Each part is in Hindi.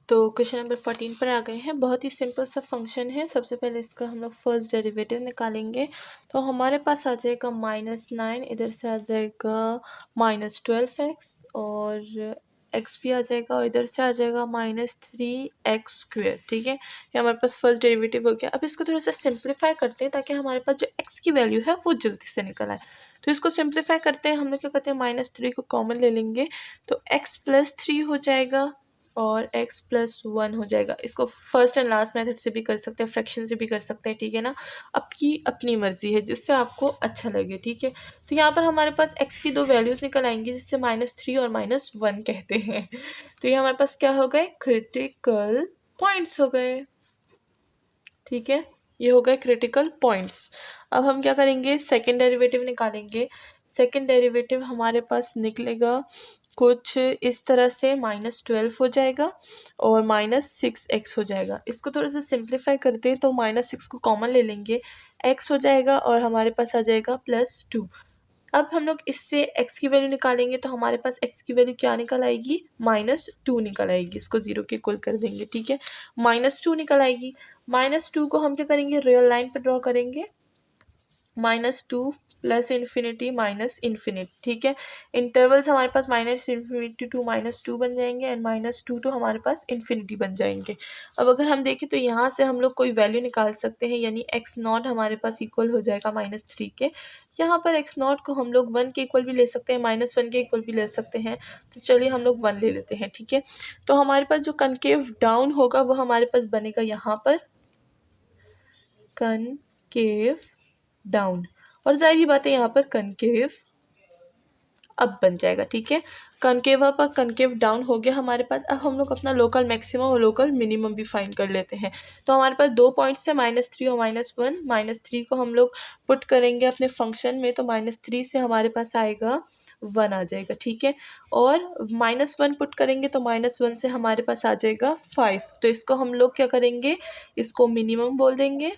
तो क्वेश्चन नंबर 14 पर आ गए हैं। बहुत ही सिंपल सा फंक्शन है। सबसे पहले इसका हम लोग फर्स्ट डेरिवेटिव निकालेंगे। तो हमारे पास आ जाएगा -9, इधर से आ जाएगा -12x और x भी आ जाएगा और इधर से आ जाएगा -3x²। ठीक है, ये हमारे पास फर्स्ट डेरिवेटिव हो गया। अब इसको थोड़ा सा सिंप्लीफाई करते हैं ताकि हमारे पास जो x की वैल्यू है वो जल्दी से निकल आए। तो इसको सिंप्लीफाई करते हैं। हम लोग क्या करते हैं, -3 को कॉमन ले लेंगे तो x + 3 हो जाएगा और x + 1 हो जाएगा। इसको फर्स्ट एंड लास्ट मेथड से भी कर सकते हैं, फ्रैक्शन से भी कर सकते हैं। ठीक है ना, आपकी अपनी मर्जी है, जिससे आपको अच्छा लगे। ठीक है, तो यहाँ पर हमारे पास x की दो वैल्यूज़ निकल आएंगी, जिससे -3 और -1 कहते हैं। तो ये हमारे पास क्या हो गए, क्रिटिकल पॉइंट्स हो गए। ठीक है, ये हो गए क्रिटिकल पॉइंट्स। अब हम क्या करेंगे, सेकेंड डेरिवेटिव निकालेंगे। सेकेंड डेरिवेटिव हमारे पास निकलेगा कुछ इस तरह से, -12 हो जाएगा और -6x हो जाएगा। इसको थोड़ा सा सिंप्लीफाई करते हैं तो -6 को कॉमन ले लेंगे, x हो जाएगा और हमारे पास आ जाएगा +2। अब हम लोग इससे x की वैल्यू निकालेंगे तो हमारे पास x की वैल्यू क्या निकल आएगी, -2 निकल आएगी। इसको 0 के इक्वल कर देंगे। ठीक है, -2 निकल आएगी। -2 को हम क्या करेंगे, रियल लाइन पे ड्रॉ करेंगे, -2 + इन्फिनिटी -इन्फिनिटी। ठीक है, इंटरवल्स हमारे पास -इन्फिनिटी टू -2 बन जाएंगे एंड -2 तो हमारे पास इन्फिनिटी बन जाएंगे। अब अगर हम देखें तो यहाँ से हम लोग कोई वैल्यू निकाल सकते हैं, यानी x0 हमारे पास इक्वल हो जाएगा -3 के। यहाँ पर x0 को हम लोग 1 के इक्वल भी ले सकते हैं, -1 के इक्वल भी ले सकते हैं। तो चलिए हम लोग 1 ले लेते हैं। ठीक है, तो हमारे पास जो कनकेव डाउन होगा वो हमारे पास बनेगा यहाँ पर कनकेव डाउन, और जाहिर बात है यहाँ पर कनकेव अप बन जाएगा। ठीक है, कनकेव अप और कनकेव डाउन हो गया हमारे पास। अब हम लोग अपना लोकल मैक्सिमम और लोकल मिनिमम भी फाइंड कर लेते हैं। तो हमारे पास दो पॉइंट्स थे, -3 और -1। -3 को हम लोग पुट करेंगे अपने फंक्शन में तो -3 से हमारे पास आएगा 1 आ जाएगा। ठीक है, और -1 पुट करेंगे तो -1 से हमारे पास आ जाएगा 5। तो इसको हम लोग क्या करेंगे, इसको मिनिमम बोल देंगे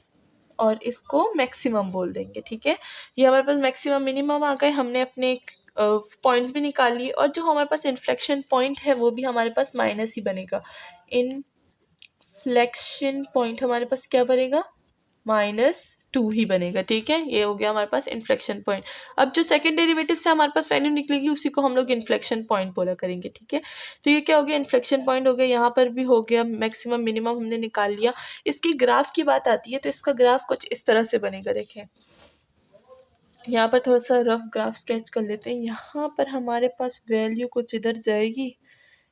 और इसको मैक्सिमम बोल देंगे। ठीक है, ये हमारे पास मैक्सिमम मिनिमम आ गए। हमने अपने पॉइंट्स भी निकाल लिए और जो हमारे पास इन्फ्लेक्शन पॉइंट है वो भी हमारे पास माइनस ही बनेगा। इन्फ्लेक्शन पॉइंट हमारे पास क्या बनेगा, -2 ही बनेगा। ठीक है, ये हो गया हमारे पास इन्फ्लेक्शन पॉइंट। अब जो सेकंड डेरिवेटिव से हमारे पास वैल्यू निकलेगी उसी को हम लोग इन्फ्लेक्शन पॉइंट बोला करेंगे। ठीक है, तो ये क्या हो गया, इन्फ्लेक्शन पॉइंट हो गया। यहाँ पर भी हो गया, मैक्सिमम मिनिमम हमने निकाल लिया। इसकी ग्राफ की बात आती है तो इसका ग्राफ कुछ इस तरह से बनेगा। देखें, यहाँ पर थोड़ा सा रफ ग्राफ स्केच कर लेते हैं। यहाँ पर हमारे पास वैल्यू कुछ इधर जाएगी,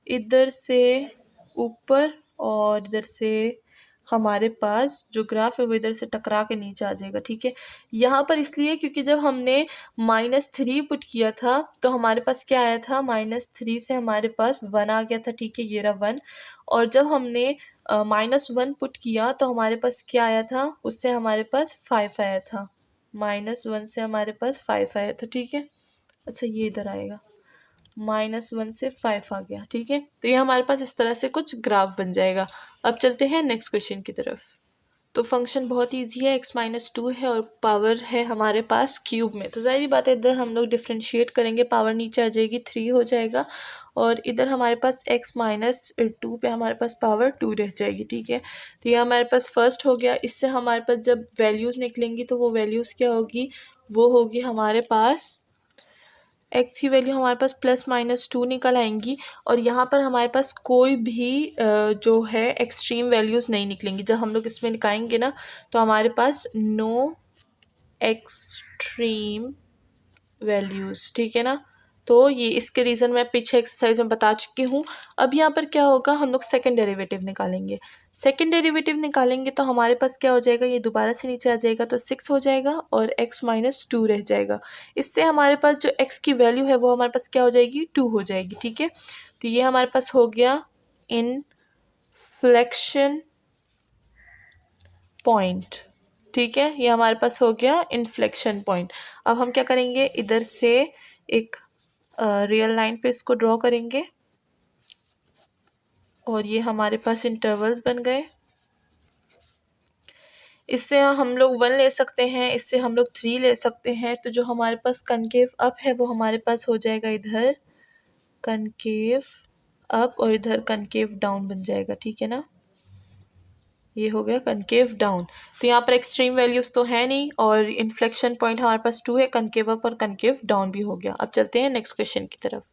इधर से ऊपर, और इधर से हमारे पास जो ग्राफ है वो इधर से टकरा के नीचे आ जाएगा। ठीक है, यहाँ पर इसलिए क्योंकि जब हमने -3 पुट किया था तो हमारे पास क्या आया था, -3 से हमारे पास 1 आ गया था। ठीक है, ये रहा 1। और जब हमने -1 पुट किया तो हमारे पास क्या आया था, उससे हमारे पास 5 आया था। -1 से हमारे पास 5 आया था। ठीक है, अच्छा ये इधर आएगा, -1 से 5 आ गया। ठीक है, तो ये हमारे पास इस तरह से कुछ ग्राफ बन जाएगा। अब चलते हैं नेक्स्ट क्वेश्चन की तरफ। तो फंक्शन बहुत ईजी है, x-2 है और पावर है हमारे पास क्यूब में। तो जाहिर बात है इधर हम लोग डिफ्रेंशिएट करेंगे, पावर नीचे आ जाएगी, 3 हो जाएगा और इधर हमारे पास x-2 पे हमारे पास पावर 2 रह जाएगी। ठीक है, तो ये हमारे पास फर्स्ट हो गया। इससे हमारे पास जब वैल्यूज़ निकलेंगी तो वो वैल्यूज़ क्या होगी, वो होगी हमारे पास x की वैल्यू हमारे पास +-2 निकल आएंगी और यहाँ पर हमारे पास कोई भी जो है एक्सट्रीम वैल्यूज़ नहीं निकलेंगी। जब हम लोग इसमें निकालेंगे ना तो हमारे पास नो एक्सट्रीम वैल्यूज़। ठीक है ना, तो ये इसके रीज़न मैं पीछे एक्सरसाइज में बता चुकी हूँ। अब यहाँ पर क्या होगा, हम लोग सेकंड डेरिवेटिव निकालेंगे। सेकंड डेरिवेटिव निकालेंगे तो हमारे पास क्या हो जाएगा, ये दोबारा से नीचे आ जाएगा तो 6 हो जाएगा और x-2 रह जाएगा। इससे हमारे पास जो x की वैल्यू है वो हमारे पास क्या हो जाएगी, 2 हो जाएगी। ठीक है, तो ये हमारे पास हो गया इन्फ्लेक्शन पॉइंट। ठीक है, ये हमारे पास हो गया इन्फ्लेक्शन पॉइंट। अब हम क्या करेंगे, इधर से एक रियल लाइन पे इसको ड्रॉ करेंगे और ये हमारे पास इंटरवल्स बन गए। इससे हम लोग 1 ले सकते हैं, इससे हम लोग 3 ले सकते हैं। तो जो हमारे पास कनकेव अप है वो हमारे पास हो जाएगा इधर कनकेव अप और इधर कनकेव डाउन बन जाएगा, ठीक है ना। ये हो गया कनकेव डाउन। तो यहाँ पर एक्सट्रीम वैल्यूज़ तो है नहीं और इन्फ्लेक्शन पॉइंट हमारे पास 2 है, कनकेव अप और कनकेव डाउन भी हो गया। अब चलते हैं नेक्स्ट क्वेश्चन की तरफ।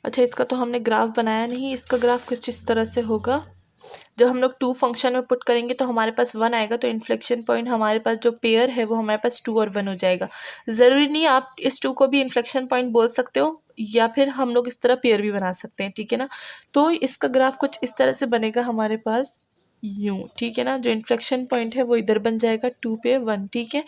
अच्छा, इसका तो हमने ग्राफ बनाया नहीं, इसका ग्राफ कुछ इस तरह से होगा। जब हम लोग 2 फंक्शन में पुट करेंगे तो हमारे पास 1 आएगा, तो इन्फ्लेक्शन पॉइंट हमारे पास जो पेयर है वो हमारे पास 2 और 1 हो जाएगा। ज़रूरी नहीं आप इस 2 को भी इन्फ्लेक्शन पॉइंट बोल सकते हो या फिर हम लोग इस तरह पेयर भी बना सकते हैं, ठीक है ना। तो इसका ग्राफ कुछ इस तरह से बनेगा हमारे पास यूँ, ठीक है ना। जो इन्फ्लेक्शन पॉइंट है वो इधर बन जाएगा 2 पे 1, ठीक है।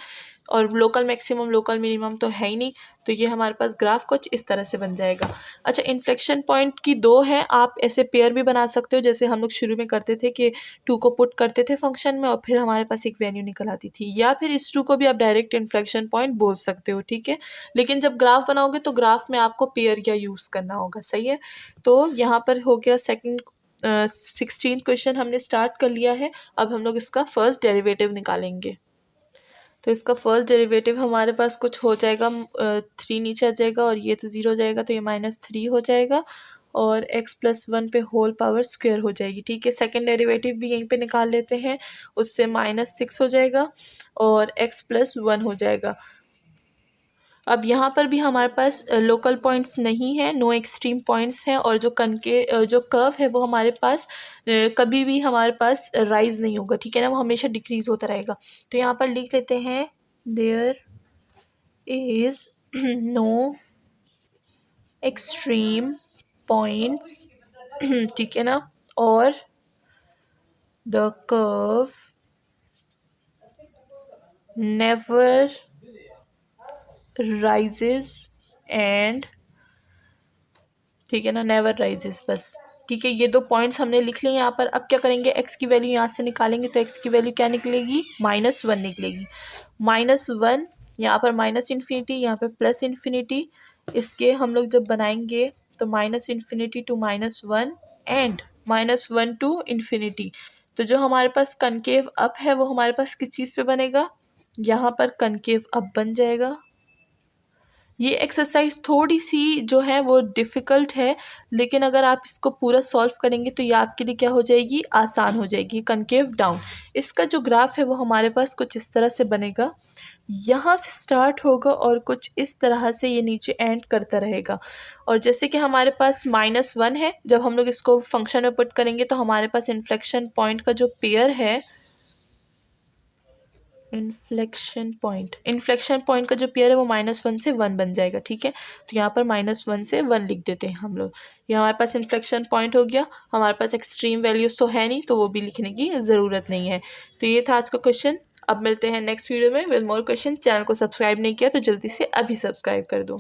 और लोकल मैक्सिमम लोकल मिनिमम तो है ही नहीं, तो ये हमारे पास ग्राफ कुछ इस तरह से बन जाएगा। अच्छा, इन्फ्लेक्शन पॉइंट की 2 है, आप ऐसे पेयर भी बना सकते हो, जैसे हम लोग शुरू में करते थे कि 2 को पुट करते थे फंक्शन में और फिर हमारे पास एक वैल्यू निकल आती थी, या फिर इस 2 को भी आप डायरेक्ट इन्फ्लेक्शन पॉइंट बोल सकते हो, ठीक है। लेकिन जब ग्राफ बनाओगे तो ग्राफ में आपको पेयर या यूज़ करना होगा, सही है। तो यहाँ पर हो गया सेकेंड 16 क्वेश्चन हमने स्टार्ट कर लिया है। अब हम लोग इसका फर्स्ट डेरिवेटिव निकालेंगे। तो इसका फर्स्ट डेरिवेटिव हमारे पास कुछ हो जाएगा 3 नीचे आ जाएगा और ये तो 0 हो जाएगा, तो ये -3 हो जाएगा और x+1 पे होल पावर स्क्वायर हो जाएगी, ठीक है। सेकंड डेरिवेटिव भी यहीं पे निकाल लेते हैं, उससे -6 हो जाएगा और x+1 हो जाएगा। अब यहाँ पर भी हमारे पास लोकल पॉइंट्स नहीं है, नो एक्सट्रीम पॉइंट्स हैं और जो कर्व है वो हमारे पास कभी भी हमारे पास राइज नहीं होगा, ठीक है ना, वो हमेशा डिक्रीज होता रहेगा। तो यहाँ पर लिख लेते हैं there is no extreme points, ठीक है ना, और the curve never rises and, ठीक है ना, नेवर राइजेस, बस, ठीक है। ये 2 पॉइंट्स हमने लिख लिए यहाँ पर। अब क्या करेंगे, x की वैल्यू यहाँ से निकालेंगे, तो x की वैल्यू क्या निकलेगी, -1 निकलेगी। -1 यहाँ पर -इन्फिनिटी, यहाँ पर +इन्फिनिटी। इसके हम लोग जब बनाएंगे तो -minus infinity to -1 and -1 to infinity. तो जो हमारे पास कनकेव अप है वो हमारे पास किस चीज़ पे बनेगा, यहाँ पर कनकेव अप बन जाएगा। ये एक्सरसाइज थोड़ी सी जो है वो डिफ़िकल्ट है, लेकिन अगर आप इसको पूरा सॉल्व करेंगे तो ये आपके लिए क्या हो जाएगी, आसान हो जाएगी। कनकेव डाउन, इसका जो ग्राफ है वो हमारे पास कुछ इस तरह से बनेगा, यहाँ से स्टार्ट होगा और कुछ इस तरह से ये नीचे एंड करता रहेगा। और जैसे कि हमारे पास -1 है, जब हम लोग इसको फंक्शन में पुट करेंगे तो हमारे पास इन्फ्लेक्शन पॉइंट का जो पेयर है, इन्फ्लेक्शन पॉइंट का जो पेयर है वो -1 से 1 बन जाएगा, ठीक है। तो यहाँ पर -1 से 1 लिख देते हैं हम लोग। ये हमारे पास इन्फ्लेक्शन पॉइंट हो गया। हमारे पास एक्सट्रीम वैल्यूज तो है नहीं, तो वो भी लिखने की ज़रूरत नहीं है। तो ये था आज का क्वेश्चन। अब मिलते हैं नेक्स्ट वीडियो में विद मोर क्वेश्चन। चैनल को सब्सक्राइब नहीं किया तो जल्दी से अभी सब्सक्राइब कर दो।